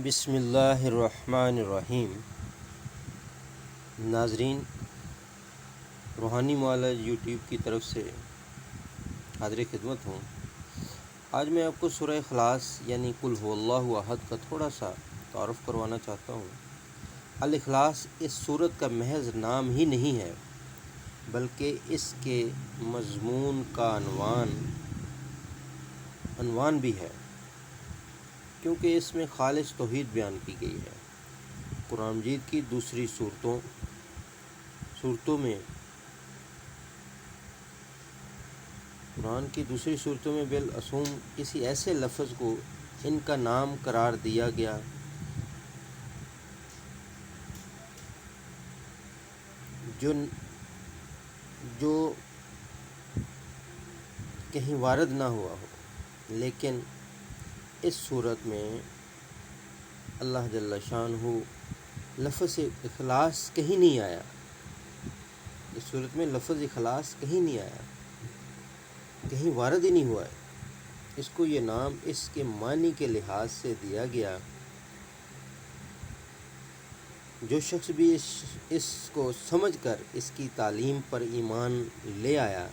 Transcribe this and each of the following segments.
بسم اللہ الرحمن الرحیم۔ ناظرین، روحانی معالج یوٹیوب کی طرف سے حاضر خدمت ہوں۔ آج میں آپ کو سورہ اخلاص یعنی قل هو اللہ احد کا تھوڑا سا تعارف کروانا چاہتا ہوں۔ الاخلاص اس سورت کا محض نام ہی نہیں ہے، بلکہ اس کے مضمون کا عنوان بھی ہے، کیونکہ اس میں خالص توحید بیان کی گئی ہے۔ قرآن مجید کی دوسری صورتوں میں بالعصوم کسی ایسے لفظ کو ان کا نام قرار دیا گیا جو کہیں وارد نہ ہوا ہو، لیکن اس صورت میں اللہ جل شانہ لفظ اخلاص کہیں نہیں آیا۔ اس صورت میں لفظ اخلاص کہیں نہیں آیا، کہیں وارد ہی نہیں ہوا ہے۔ اس کو یہ نام اس کے معنی کے لحاظ سے دیا گیا۔ جو شخص بھی اس کو سمجھ کر اس کی تعلیم پر ایمان لے آیا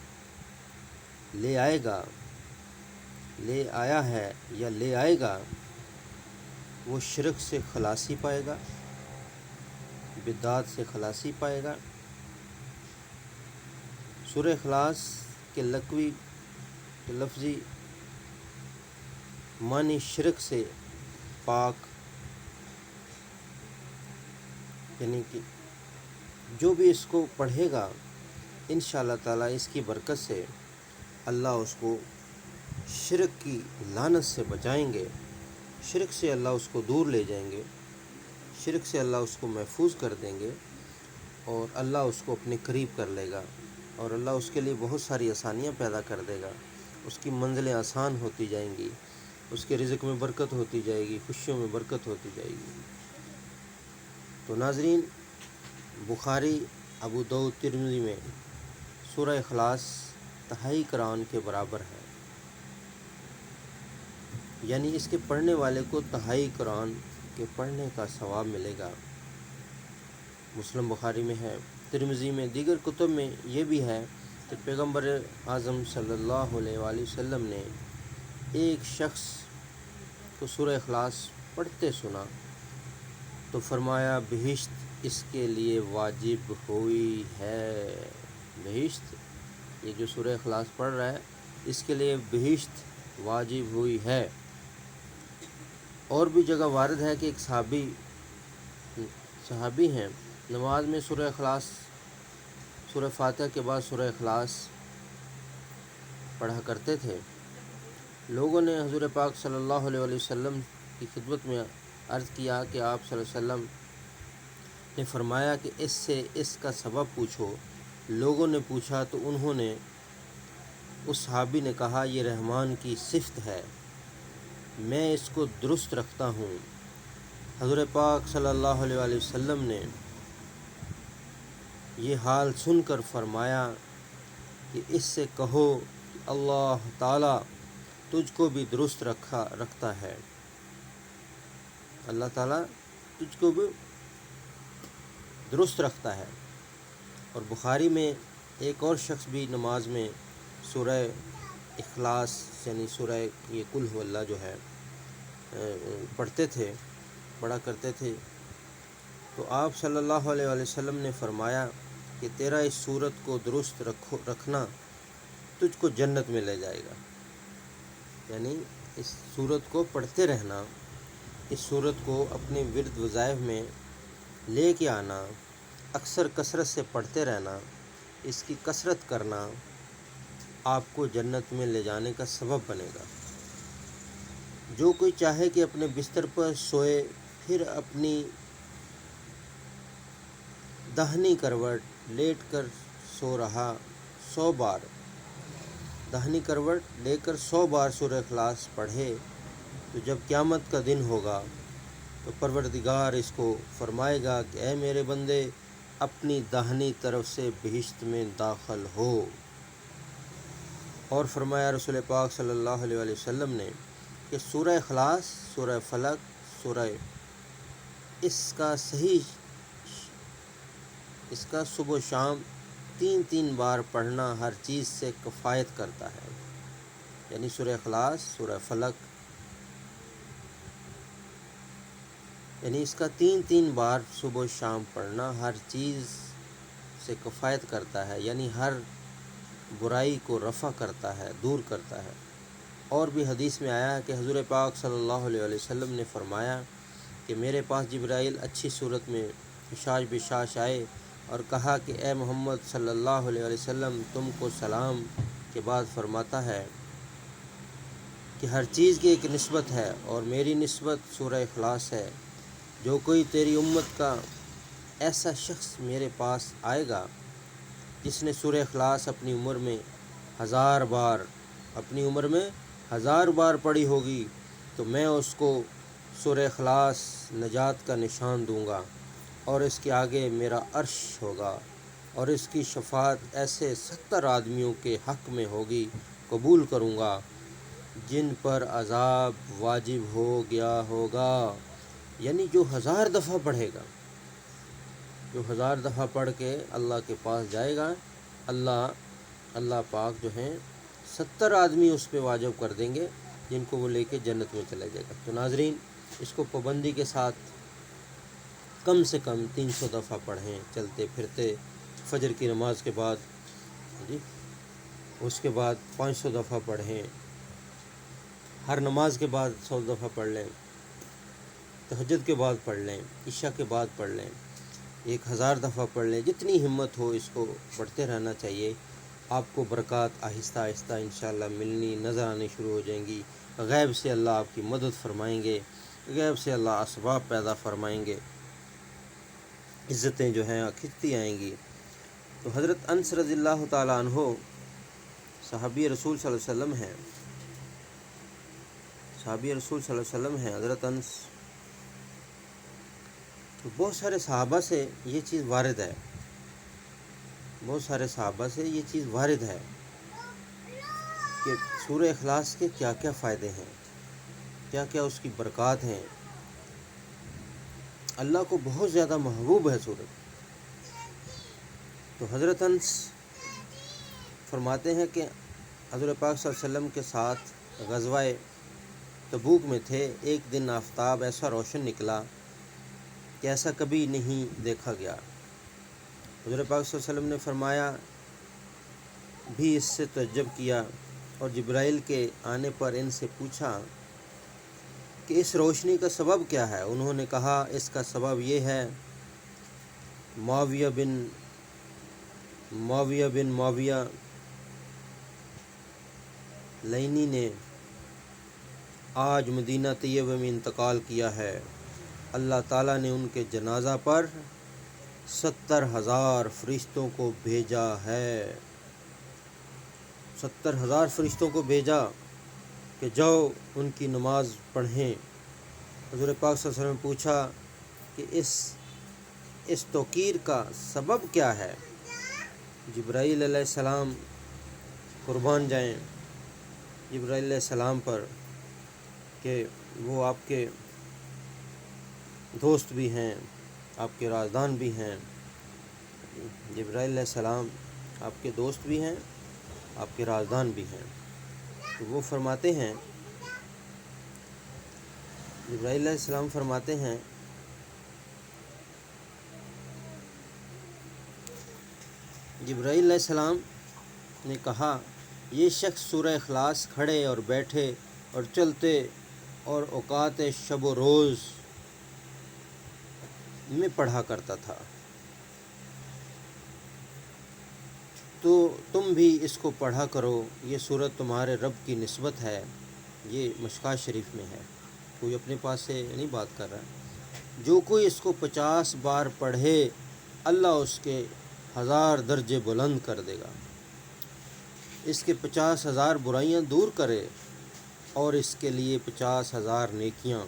ہے یا لے آئے گا، وہ شرک سے خلاصی پائے گا، بدعات سے خلاصی پائے گا۔ سورہ اخلاص کے لفظی معنی شرک سے پاک، یعنی کہ جو بھی اس کو پڑھے گا انشاءاللہ تعالیٰ اس کی برکت سے اللہ اس کو شرک کی لعنت سے بچائیں گے، شرک سے اللہ اس کو دور لے جائیں گے، شرک سے اللہ اس کو محفوظ کر دیں گے، اور اللہ اس کو اپنے قریب کر لے گا، اور اللہ اس کے لیے بہت ساری آسانیاں پیدا کر دے گا۔ اس کی منزلیں آسان ہوتی جائیں گی، اس کے رزق میں برکت ہوتی جائے گی، خوشیوں میں برکت ہوتی جائے گی۔ تو ناظرین، بخاری، ابو داؤد، ترمذی میں سورہ اخلاص 2.5 قرآن کے برابر ہے، یعنی اس کے پڑھنے والے کو 2.5 قرآن کے پڑھنے کا ثواب ملے گا۔ مسلم بخاری میں ہے، ترمذی میں، دیگر کتب میں یہ بھی ہے کہ پیغمبر اعظم صلی اللہ علیہ وآلہ وسلم نے ایک شخص کو سورہ اخلاص پڑھتے سنا تو فرمایا بہشت اس کے لیے واجب ہوئی ہے۔ بہشت، یہ جو سورہ اخلاص پڑھ رہا ہے اس کے لیے بہشت واجب ہوئی ہے۔ اور بھی جگہ وارد ہے کہ ایک صحابی ہیں، نماز میں سورہ فاتحہ کے بعد سورہ اخلاص پڑھا کرتے تھے۔ لوگوں نے حضور پاک صلی اللہ علیہ وسلم کی خدمت میں عرض کیا کہ آپ صلی اللہ علیہ وسلم نے فرمایا کہ اس سے اس کا سبب پوچھو۔ لوگوں نے پوچھا تو انہوں نے، اس صحابی نے کہا، یہ رحمان کی صفت ہے، میں اس کو درست رکھتا ہوں۔ حضور پاک صلی اللہ علیہ وآلہ وسلم نے یہ حال سن کر فرمایا کہ اس سے کہو کہ اللہ تعالیٰ تجھ کو بھی درست رکھتا ہے، اللہ تعالیٰ تجھ کو بھی درست رکھتا ہے۔ اور بخاری میں ایک اور شخص بھی نماز میں سورہ اخلاص یعنی سورہ یہ قل هو اللہ جو ہے پڑھا کرتے تھے، تو آپ صلی اللہ علیہ وآلہ وسلم نے فرمایا کہ تیرا اس صورت کو درست رکھنا تجھ کو جنت میں لے جائے گا، یعنی اس صورت کو پڑھتے رہنا، اس صورت کو اپنے ورد وظائف میں لے کے آنا، اکثر کثرت سے پڑھتے رہنا، اس کی کثرت کرنا آپ کو جنت میں لے جانے کا سبب بنے گا۔ جو کوئی چاہے کہ اپنے بستر پر سوئے، پھر اپنی داہنی کروٹ لیٹ کر سو رہا 100 بار، داہنی کروٹ لے کر 100 بار سورہ اخلاص پڑھے، تو جب قیامت کا دن ہوگا تو پروردگار اس کو فرمائے گا کہ اے میرے بندے، اپنی داہنی طرف سے بہشت میں داخل ہو۔ اور فرمایا رسول پاک صلی اللہ علیہ وآلہ وسلم نے کہ سورہ اخلاص، سورہ فلق، سورہ اس کا صبح و شام 3 بار پڑھنا ہر چیز سے کفایت کرتا ہے. یعنی سورہ اخلاص، سورہ فلق، یعنی اس کا 3 بار صبح و شام پڑھنا ہر چیز سے کفایت کرتا ہے، یعنی ہر برائی کو رفع کرتا ہے، دور کرتا ہے. اور بھی حدیث میں آیا ہے کہ حضور پاک صلی اللہ علیہ وسلم نے فرمایا کہ میرے پاس جبرائیل اچھی صورت میں خشاش بشاش آئے اور کہا کہ اے محمد صلی اللہ علیہ وسلم، تم کو سلام کے بعد فرماتا ہے کہ ہر چیز کی ایک نسبت ہے اور میری نسبت سورہ اخلاص ہے. جو کوئی تیری امت کا ایسا شخص میرے پاس آئے گا جس نے سورہ اخلاص اپنی عمر میں 1000 بار پڑھی ہوگی تو میں اس کو سورہ اخلاص نجات کا نشان دوں گا، اور اس کے آگے میرا عرش ہوگا، اور اس کی شفاعت ایسے 70 آدمیوں کے حق میں ہوگی، قبول کروں گا جن پر عذاب واجب ہو گیا ہوگا. یعنی جو 1000 دفعہ پڑھے گا، جو 1000 دفعہ پڑھ کے اللہ کے پاس جائے گا، اللہ پاک جو ہیں 70 آدمی اس پہ واجب کر دیں گے جن کو وہ لے کے جنت میں چلا جائے گا. تو ناظرین، اس کو پابندی کے ساتھ کم سے کم 300 دفعہ پڑھیں، چلتے پھرتے، فجر کی نماز کے بعد، اس کے بعد 500 دفعہ پڑھیں، ہر نماز کے بعد 100 دفعہ پڑھ لیں، تہجد کے بعد پڑھ لیں، عشاء کے بعد پڑھ لیں، 1000 دفعہ پڑھ لیں. جتنی ہمت ہو اس کو پڑھتے رہنا چاہیے. آپ کو برکات آہستہ آہستہ انشاءاللہ ملنی نظر آنی شروع ہو جائیں گی. غیب سے اللہ آپ کی مدد فرمائیں گے، غیب سے اللہ اسباب پیدا فرمائیں گے، عزتیں جو ہیں کھچتی آئیں گی. تو حضرت انس رضی اللہ تعالیٰ عنہ صحابی رسول صلی اللہ علیہ وسلم ہیں، حضرت انس. تو بہت سارے صحابہ سے یہ چیز وارد ہے کہ سورہ اخلاص کے کیا کیا فائدے ہیں، کیا کیا اس کی برکات ہیں. اللہ کو بہت زیادہ محبوب ہے سورہ. تو حضرت انس فرماتے ہیں کہ حضور پاک صلی اللہ علیہ وسلم کے ساتھ غزوہ تبوک میں تھے. ایک دن آفتاب ایسا روشن نکلا کہ ایسا کبھی نہیں دیکھا گیا. حضور پاک صلی اللہ علیہ وسلم نے فرمایا بھی اس سے تعجب کیا، اور جبرائیل کے آنے پر ان سے پوچھا کہ اس روشنی کا سبب کیا ہے. انہوں نے کہا اس کا سبب یہ ہے، معاویہ بن معاویہ لینی نے آج مدینہ طیبہ میں انتقال کیا ہے. اللہ تعالیٰ نے ان کے جنازہ پر 70,000 فرشتوں کو بھیجا ہے. 70,000 فرشتوں کو بھیجا کہ جاؤ ان کی نماز پڑھیں. حضور پاک صلی اللہ علیہ وسلم نے پوچھا کہ اس توقیر کا سبب کیا ہے. جبرائیل علیہ السلام قربان جائیں جبرائیل علیہ السلام پر کہ وہ آپ کے دوست بھی ہیں، آپ کے رازدان بھی ہیں. جبرائیل علیہ السلام آپ کے دوست بھی ہیں، آپ کے رازدان بھی ہیں. تو وہ فرماتے ہیں، جبرائیل علیہ السلام فرماتے ہیں جبرائیل علیہ السلام نے کہا یہ شخص سورہ اخلاص کھڑے اور بیٹھے اور چلتے اور اوقات شب و روز میں پڑھا کرتا تھا، تو تم بھی اس کو پڑھا کرو. یہ سورت تمہارے رب کی نسبت ہے. یہ مشکوٰۃ شریف میں ہے، کوئی اپنے پاس سے نہیں بات کر رہا ہے. جو کوئی اس کو 50 بار پڑھے اللہ اس کے 1000 درجے بلند کر دے گا. اس کے 50,000 برائیاں دور کرے اور اس کے لیے 50,000 نیکیاں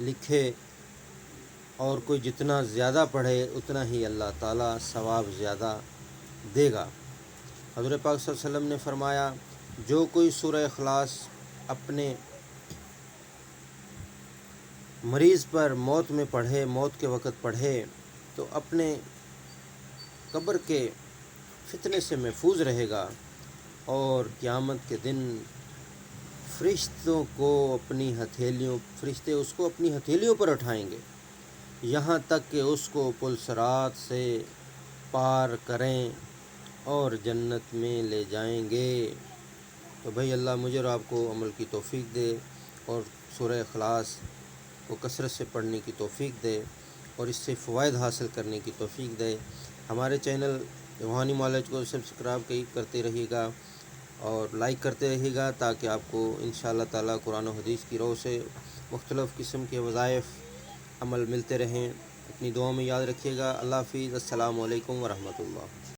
لکھے. اور کوئی جتنا زیادہ پڑھے اتنا ہی اللہ تعالیٰ ثواب زیادہ دے گا. حضور پاک صلی اللہ علیہ وسلم نے فرمایا جو کوئی سورہ اخلاص اپنے مریض پر موت میں پڑھے، موت کے وقت پڑھے تو اپنے قبر کے فتنے سے محفوظ رہے گا، اور قیامت کے دن فرشتے اس کو اپنی ہتھیلیوں پر اٹھائیں گے، یہاں تک کہ اس کو پل صراط سے پار کریں اور جنت میں لے جائیں گے۔ تو بھائی اللہ مجھے اور آپ کو عمل کی توفیق دے، اور سورہ اخلاص کو کثرت سے پڑھنے کی توفیق دے، اور اس سے فوائد حاصل کرنے کی توفیق دے۔ ہمارے چینل روحانی نالج کو سبسکرائب کرتے رہیے گا اور لائک کرتے رہیے گا، تاکہ آپ کو انشاءاللہ تعالی قرآن و حدیث کی روح سے مختلف قسم کے وظائف عمل ملتے رہیں۔ اپنی دعاؤں میں یاد رکھیے گا۔ اللہ حافظ۔ السلام علیکم ورحمۃ اللہ۔